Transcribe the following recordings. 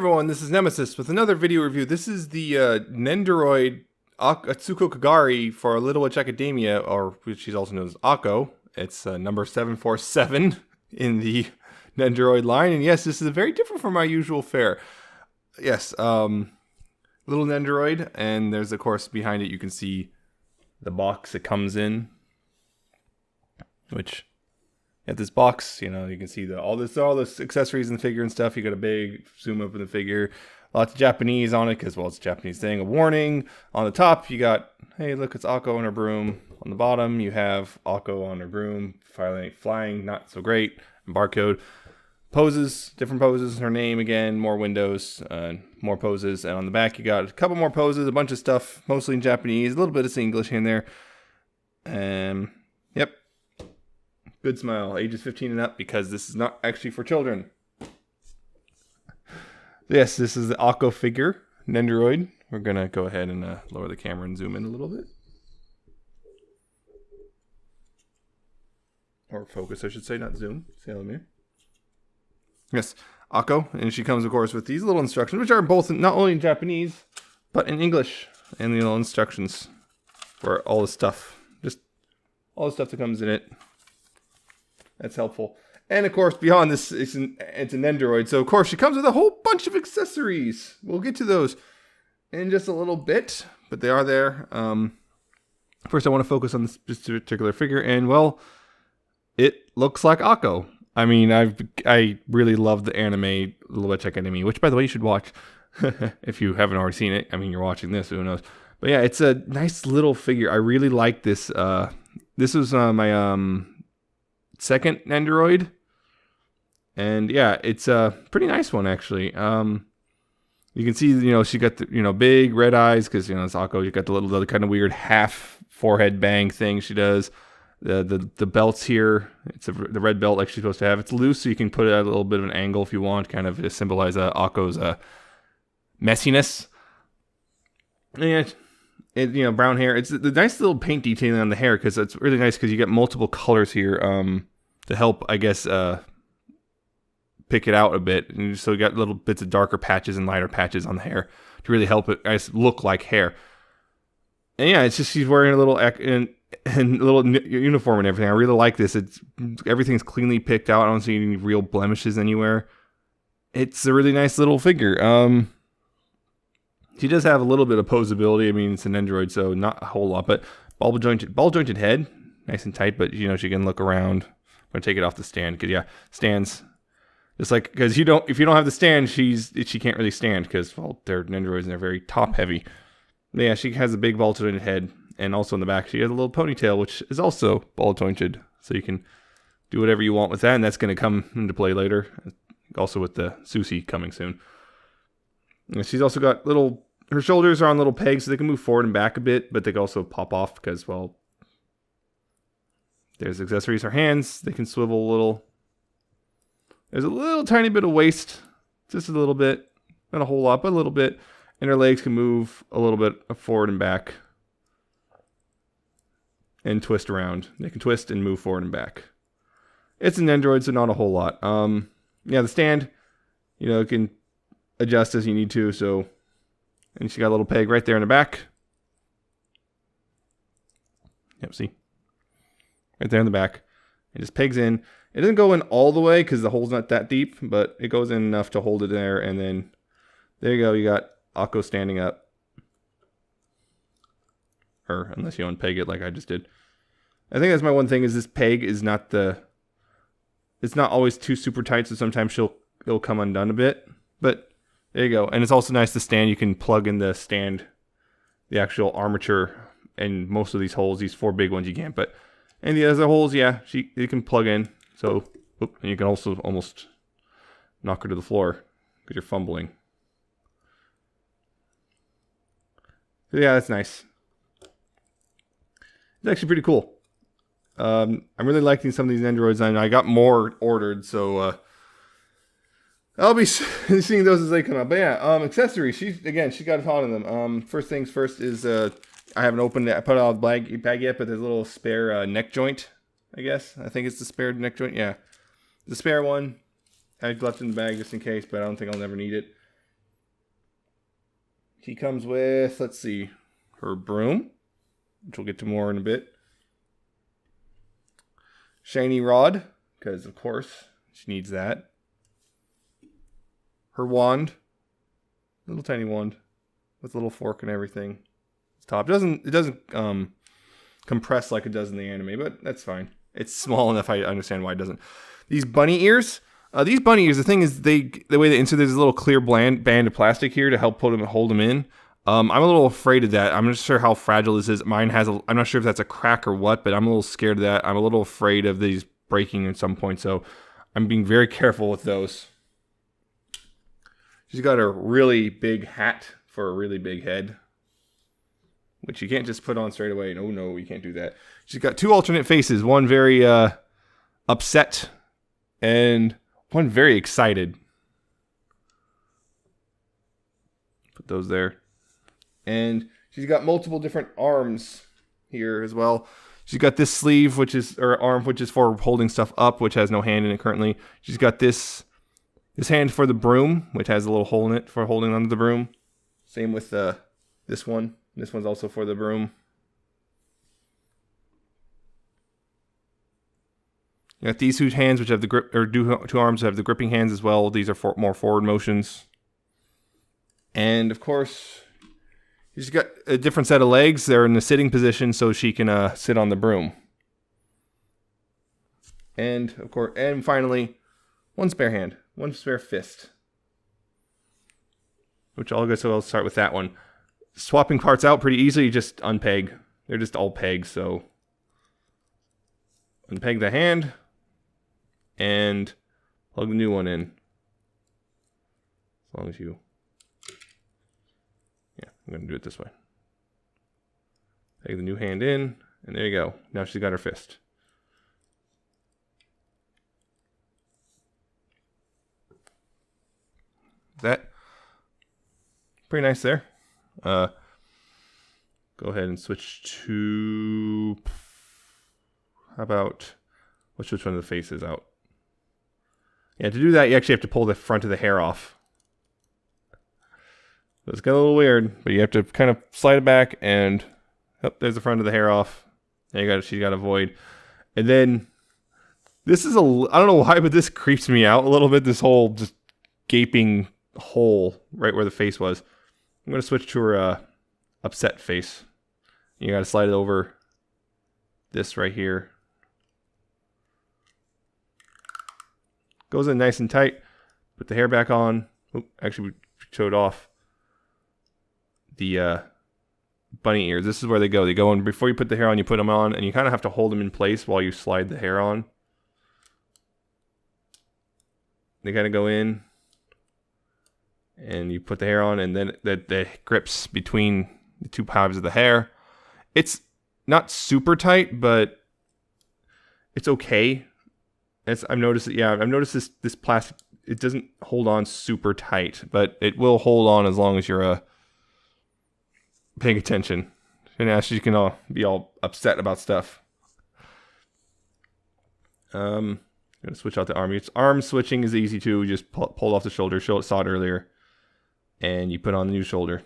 everyone, this is Nemesis with another video review. This is the Nendoroid Atsuko Kagari for Little Witch Academia, or she's also known as Akko. It's number 747 in the Nendoroid line, and yes, this is very different from my usual fare. Yes, little Nendoroid, and there's of course behind it you can see the box it comes in, which... At this box, you know, you can see all this accessories in the figure and stuff. You got a big zoom up in the figure, lots of Japanese on it because, well, it's a Japanese thing. A warning on the top. You got, hey, look, it's Akko on her broom. On the bottom, you have Akko on her broom, flying, not so great. And barcode, poses, different poses. Her name again, more windows, more poses. And on the back, you got a couple more poses, a bunch of stuff, mostly in Japanese, a little bit of English in there. Yep. Good smile, ages 15 and up, because this is not actually for children. Yes, this is the Akko figure, Nendoroid. We're going to go ahead and lower the camera and zoom in a little bit. Or focus, I should say, not zoom. Yes, Akko, and she comes, of course, with these little instructions, which are both not only in Japanese, but in English. And the little instructions for all the stuff. Just all the stuff that comes in it. That's helpful. And of course, beyond this, it's a Nendoroid. So of course, she comes with a whole bunch of accessories. We'll get to those in just a little bit, but they are there. First, I want to focus on this particular figure, and well, it looks like Akko. I mean, I really love the anime Little Witch Academia, which, by the way, you should watch if you haven't already seen it. I mean, you're watching this, who knows? But yeah, it's a nice little figure. I really like this. This was my second Nendoroid, and yeah, it's a pretty nice one actually. You can see, you know, she got the, you know, big red eyes because, you know, it's Akko. You got the little kind of weird half forehead bang thing she does. The belts here, it's the red belt like she's supposed to have. It's loose, so you can put it at a little bit of an angle if you want, kind of to symbolize Akko's messiness. And you know, brown hair. It's the nice little paint detailing on the hair, because it's really nice because you get multiple colors here to help, I guess, pick it out a bit. And so you got little bits of darker patches and lighter patches on the hair to really help it, I guess, look like hair. And yeah, it's just she's wearing a little little uniform and everything. I really like this. Everything's cleanly picked out. I don't see any real blemishes anywhere. It's a really nice little figure. She does have a little bit of posability. I mean, it's an Nendoroid, so not a whole lot, but ball jointed head, nice and tight. But you know, she can look around. I'm gonna take it off the stand because yeah, stands. Just like, because if you don't have the stand, she can't really stand because, well, they're Nendoroids and they're very top heavy. But yeah, she has a big ball jointed head, and also in the back she has a little ponytail, which is also ball jointed, so you can do whatever you want with that, and that's gonna come into play later. Also with the Susie coming soon. And she's also got her shoulders are on little pegs so they can move forward and back a bit, but they can also pop off because, well, there's accessories. Her hands, they can swivel a little. There's a little tiny bit of waist, just a little bit, not a whole lot, but a little bit. And her legs can move a little bit forward and back and twist around. They can twist and move forward and back. It's an Nendoroid, so not a whole lot. Yeah, the stand, you know, it can adjust as you need to. So, and she got a little peg right there in the back. Yep, see, right there in the back. It just pegs in. It doesn't go in all the way because the hole's not that deep, but it goes in enough to hold it there. And then there you go. You got Akko standing up, or unless you unpeg it like I just did. I think that's my one thing, is this peg is not it's not always too super tight, so sometimes it'll come undone a bit. But there you go. And it's also nice to stand. You can plug in the stand, the actual armature, and most of these holes, these 4 big ones you can't. But and the other holes, yeah, you can plug in. So, and you can also almost knock her to the floor because you're fumbling. So yeah, that's nice. It's actually pretty cool. I'm really liking some of these Nendoroids, and I got more ordered, so I'll be seeing those as they come out. But yeah, accessories. She got a ton of them. First things first is I haven't opened it. I put it out of the bag yet, but there's a little spare neck joint. I guess I think it's the spare neck joint. Yeah, the spare one. I left in the bag just in case, but I don't think I'll never need it. He comes with, let's see, her broom, which we'll get to more in a bit. Shiny rod, because of course she needs that. Her wand, little tiny wand with a little fork and everything. It's top. It doesn't compress like it does in the anime, but that's fine. It's small enough. I understand why it doesn't. These bunny ears. The thing is, the way they insert, there's a little clear band of plastic here to help hold them in. I'm a little afraid of that. I'm not sure how fragile this is. Mine has I'm not sure if that's a crack or what, but I'm a little scared of that. I'm a little afraid of these breaking at some point, so I'm being very careful with those. She's got a really big hat for a really big head, which you can't just put on straight away. No, you can't do that. She's got two alternate faces. One very upset and one very excited. Put those there. And she's got multiple different arms here as well. She's got this sleeve, arm, which is for holding stuff up, which has no hand in it currently. She's got this hand for the broom, which has a little hole in it for holding onto the broom. Same with this one. This one's also for the broom. You got these two hands, which have the grip, or two arms that have the gripping hands as well. These are for more forward motions. And of course, she's got a different set of legs. They're in the sitting position, so she can sit on the broom. And of course, and finally, one spare hand, one spare fist. I'll start with that one. Swapping parts out pretty easily. You just unpeg. They're just all pegs, so unpeg the hand and plug the new one in. As long as you, I'm gonna do it this way. Peg the new hand in, and there you go. Now she's got her fist. That pretty nice there. Go ahead and switch to, how about, let's switch one of the faces out. Yeah, to do that, you actually have to pull the front of the hair off. So it's got a little weird, but you have to kind of slide it back, and there's the front of the hair off. There she's got a void. And then, this is I don't know why, but this creeps me out a little bit, this whole just gaping hole right where the face was. I'm going to switch to her upset face. You got to slide it over this right here. Goes in nice and tight. Put the hair back on. Actually, we showed off the bunny ears. This is where they go. They go in before you put the hair on. You put them on, and you kind of have to hold them in place while you slide the hair on. They kind of go in, and you put the hair on, and then the grips between the two halves of the hair. It's not super tight, but it's okay. I've noticed this plastic, it doesn't hold on super tight, but it will hold on as long as you're paying attention. And as you can all be all upset about stuff. I'm gonna switch out the arm. Arm switching is easy too. Just pull off the shoulder. Saw it earlier, and you put on the new shoulder.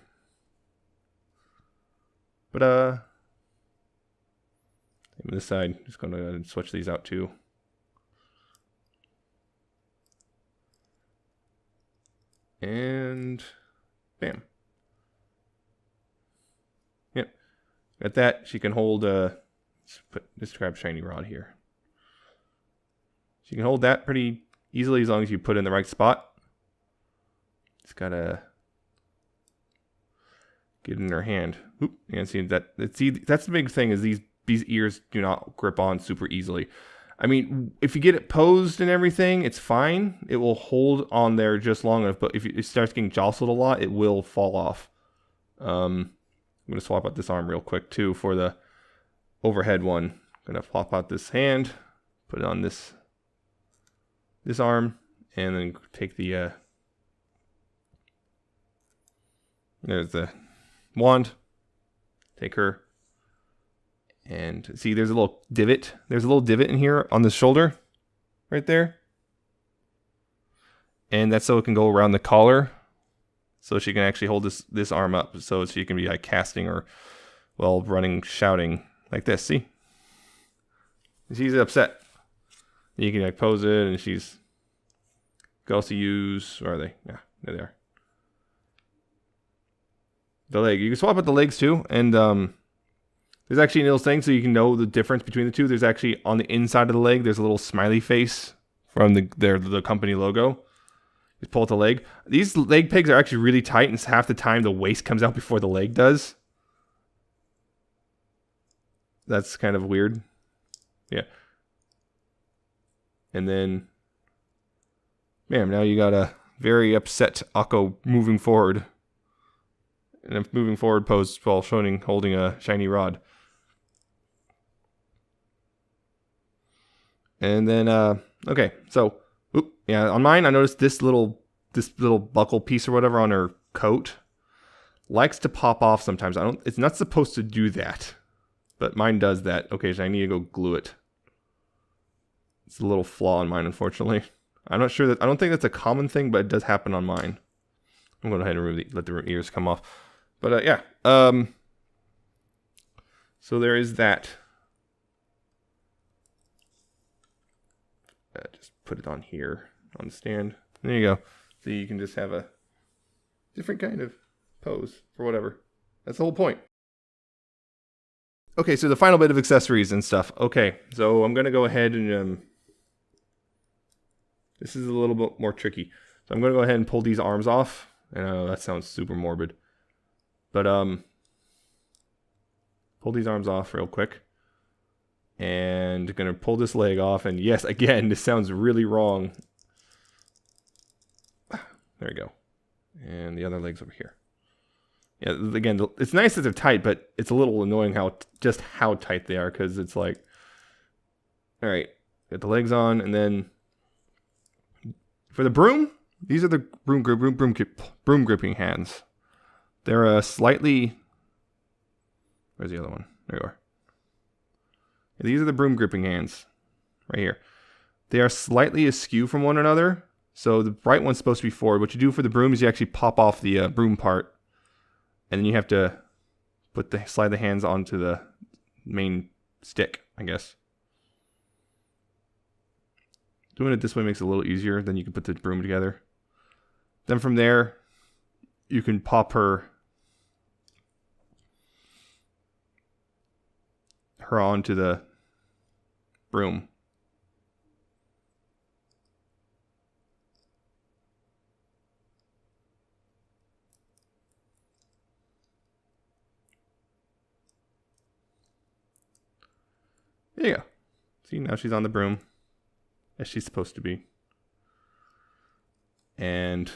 But this side, just gonna switch these out too. And bam. Yep. Got that. She can hold just grab shiny rod here. She can hold that pretty easily as long as you put it in the right spot. Just gotta get it in her hand. Oop, you can see that. See, that's the big thing, is these ears do not grip on super easily. I mean, if you get it posed and everything, it's fine. It will hold on there just long enough. But if it starts getting jostled a lot, it will fall off. I'm going to swap out this arm real quick, too, for the overhead one. I'm going to plop out this hand, put it on this arm, and then take the... there's the wand. Take her. And see, there's a little divot. There's a little divot in here on the shoulder, right there. And that's so it can go around the collar. so she can actually hold this arm up, so she can be like casting or well running, shouting like this. See, she's upset. You can like pose it, and she's. You can also use. Where are they? Yeah, there they are. The leg. You can swap out the legs too, and there's actually a little thing so you can know the difference between the two. There's actually on the inside of the leg, there's a little smiley face from the company logo. You pull out the leg. These leg pegs are actually really tight, and half the time the waist comes out before the leg does. That's kind of weird. Yeah. And then, bam, now you got a very upset Akko moving forward. And a moving forward pose while holding a shiny rod. And then, okay, so, yeah, on mine, I noticed this little buckle piece or whatever on her coat likes to pop off sometimes. It's not supposed to do that, but mine does that. Okay, so I need to go glue it. It's a little flaw on mine, unfortunately. I'm not sure I don't think that's a common thing, but it does happen on mine. I'm going to go ahead and let the ears come off. But yeah, so there is that. Just put it on here on the stand. There you go. So you can just have a different kind of pose for whatever. That's the whole point. Okay, so the final bit of accessories and stuff. Okay, so I'm gonna go ahead and this is a little bit more tricky. So I'm gonna go ahead and pull these arms off. I know that sounds super morbid. But pull these arms off real quick. And gonna pull this leg off, and yes, again, this sounds really wrong. There we go. And the other leg's over here. Yeah, again, it's nice that they're tight, but it's a little annoying just how tight they are, because it's like, all right, get the legs on, and then for the broom, these are the broom gripping hands. They're slightly. Where's the other one? There you are. These are the broom gripping hands, right here. They are slightly askew from one another, so the right one's supposed to be forward. What you do for the broom is you actually pop off the broom part, and then you have to slide the hands onto the main stick, I guess. Doing it this way makes it a little easier. Then you can put the broom together. Then from there, you can pop her onto the broom. There you go. See, now she's on the broom, as she's supposed to be. And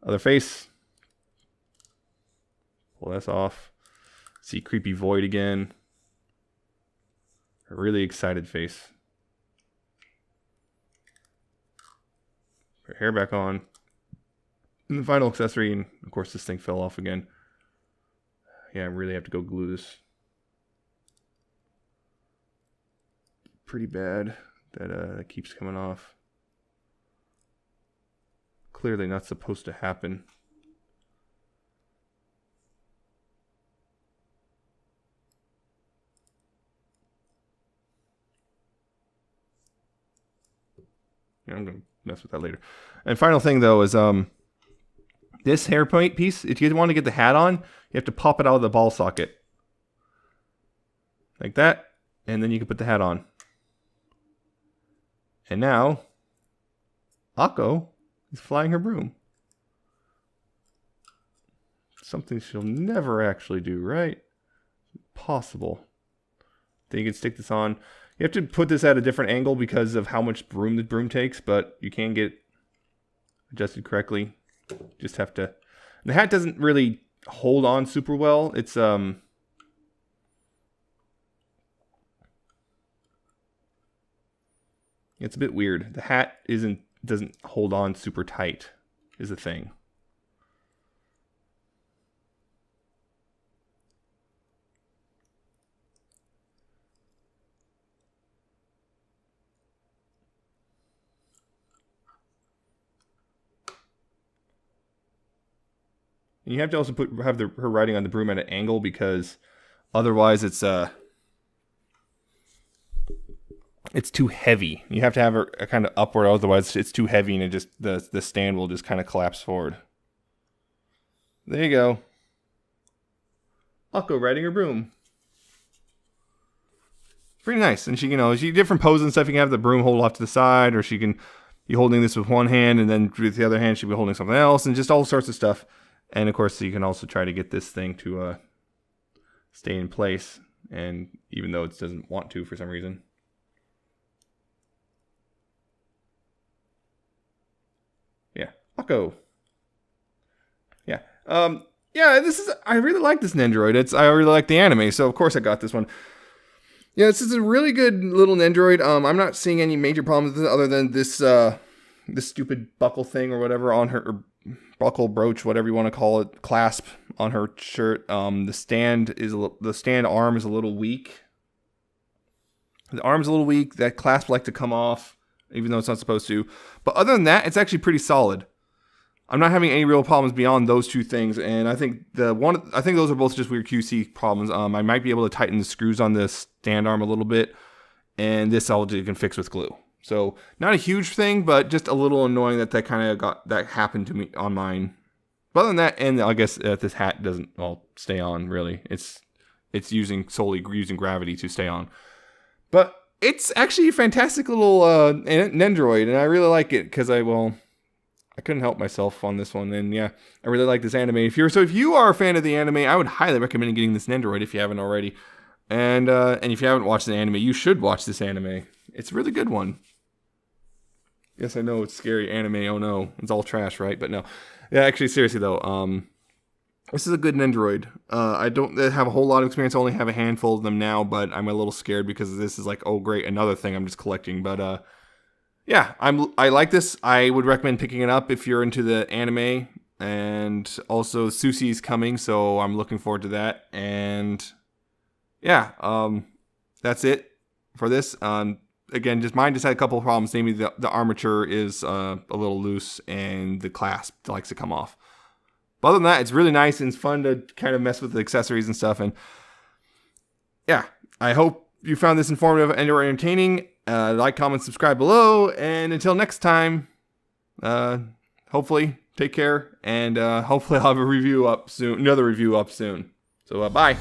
other face. Pull this off. See creepy void again. A really excited face. Put her hair back on. And the final accessory, and of course this thing fell off again. Yeah, I really have to go glue this. Pretty bad that it keeps coming off. Clearly not supposed to happen. I'm going to mess with that later. And final thing, though, is this hairpin piece, if you want to get the hat on, you have to pop it out of the ball socket. Like that. And then you can put the hat on. And now, Akko is flying her broom. Something she'll never actually do, right? Possible. Then you can stick this on. You have to put this at a different angle because of how much broom the broom takes, but you can get adjusted correctly. Just have to. The hat doesn't really hold on super well. It's a bit weird. The hat doesn't hold on super tight, is the thing. And you have to also have her riding on the broom at an angle, because otherwise it's too heavy. You have to have her kind of upward, otherwise it's too heavy and it just the stand will just kind of collapse forward. There you go. Akko riding her broom. Pretty nice. And she, she different poses and stuff. You can have the broom hold off to the side, or she can be holding this with one hand, and then with the other hand she'll be holding something else, and just all sorts of stuff. And of course you can also try to get this thing to stay in place, and even though it doesn't want to for some reason. Yeah, Akko. Yeah. Yeah, I really like this Nendoroid. I really like the anime, so of course I got this one. Yeah, this is a really good little Nendoroid. I'm not seeing any major problems with it other than this stupid buckle thing or whatever on her, or buckle, brooch, whatever you want to call it, clasp on her shirt. The stand arm is a little weak. The arm's a little weak. That clasp like to come off, even though it's not supposed to. But other than that, it's actually pretty solid. I'm not having any real problems beyond those two things, and I think those are both just weird QC problems. I might be able to tighten the screws on this stand arm a little bit, and this you can fix with glue. So not a huge thing, but just a little annoying that happened to me on mine. But other than that, and I guess this hat doesn't stay on really. It's solely using gravity to stay on. But it's actually a fantastic little Nendoroid, and I really like it because I couldn't help myself on this one, and yeah, I really like this anime. If you are a fan of the anime, I would highly recommend getting this Nendoroid if you haven't already. And if you haven't watched the anime, you should watch this anime. It's a really good one. Yes, I know it's scary anime. Oh no, it's all trash, right? But no, yeah, actually, seriously though, this is a good Nendoroid. I don't have a whole lot of experience. I only have a handful of them now, but I'm a little scared because this is like, oh great, another thing I'm just collecting. But yeah, I like this. I would recommend picking it up if you're into the anime. And also Susie's coming, so I'm looking forward to that. And yeah, that's it for this. Again, mine just had a couple of problems. Namely, the armature is a little loose and the clasp likes to come off. But other than that, it's really nice and it's fun to kind of mess with the accessories and stuff. And yeah, I hope you found this informative and or entertaining. Like, comment, subscribe below, and until next time, hopefully take care, and hopefully I'll have a review up soon, another review up soon. So bye.